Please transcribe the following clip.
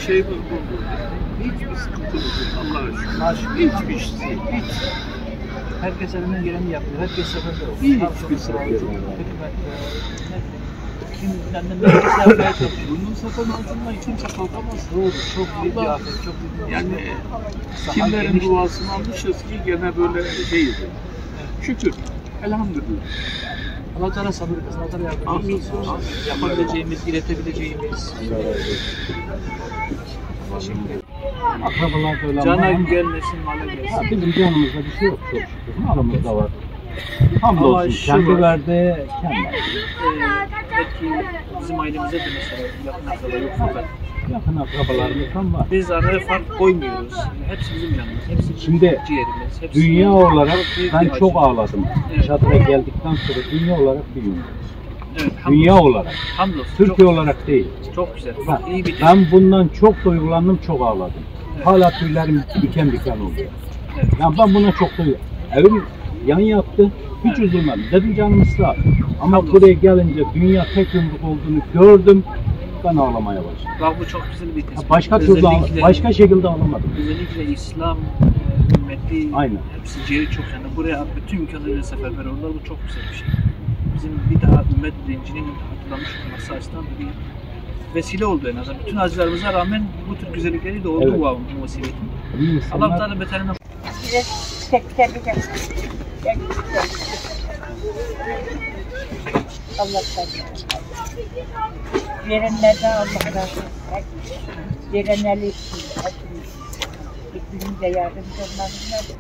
şeyimiz buldu. Hiçbir sıkıntımız yok Allah'a şükür. Hiçbir şey. Hiç. Herkes elinden geleni yapıyor. Herkes seferde olsun. Hiçbir sıkıntı yok. Bunun sapan altından kimse kalkamaz. Doğru, çok büyük bir afet, çok büyük bir Yani Saha kimlerin geniş. duasını almışız ki gene böyle şeyiz. Şükür. Elhamdülillah. Allah Teala sabır kılsın, Allah Teala yardım Amin. etsin. Yapabileceğimiz, iletebileceğimiz. Akrabalar da öyle Cana ama gelmesin, mala gelsin. ha, bizim canımızda bir şey yok çok şükür. Malımızda var. Ama Hamdolsun şu kendi var. verdi, kendi. Belki bizim ailemizde de mesela yakın akraba yok fakat Yakın akrabalarımızdan var. biz araya fark koymuyoruz. Hepsi bizim canımız, hepsi bizim Şimdi ciğerimiz. Hepsi dünya olarak büyük ben bir çok acı. ağladım. Evet. Çadıra geldikten sonra dünya olarak bir yumrum. Evet, Dünya olarak. hamdolsun. Türkiye olarak değil. Çok güzel, Ha, çok iyi bir ben bundan çok duygulandım, çok ağladım. Evet. Hala tüylerim diken diken oldu. Evet. Yani ben buna çok duyuyorum. Evim yan yattı, hiç üzülmedim. Dedim canım ısrar. Ama Hamdolsun. buraya gelince dünya tek yumruk olduğunu gördüm, ben ağlamaya başladım. Bak bu çok güzel bir tespit. Başka türlü, başka şekilde ağlamadım. Özellikle İslam ümmeti Aynen. hepsi ciğeri çok yani buraya bütün ülkelerine seferber oldular. Bu çok güzel bir şey. Bizim bir daha ümmet bilincinin hatırlanmış olması açısından bir vesile oldu en azından. Bütün acılarımıza rağmen bu tür güzellikleri de oldu Evet. bu vesiletin. İyi insanlar- Allah Teala beterinden Size tekrar Allah razı verenlerden Allah razı olsun. Verenleri birbirimize yardımcı olmalıyız.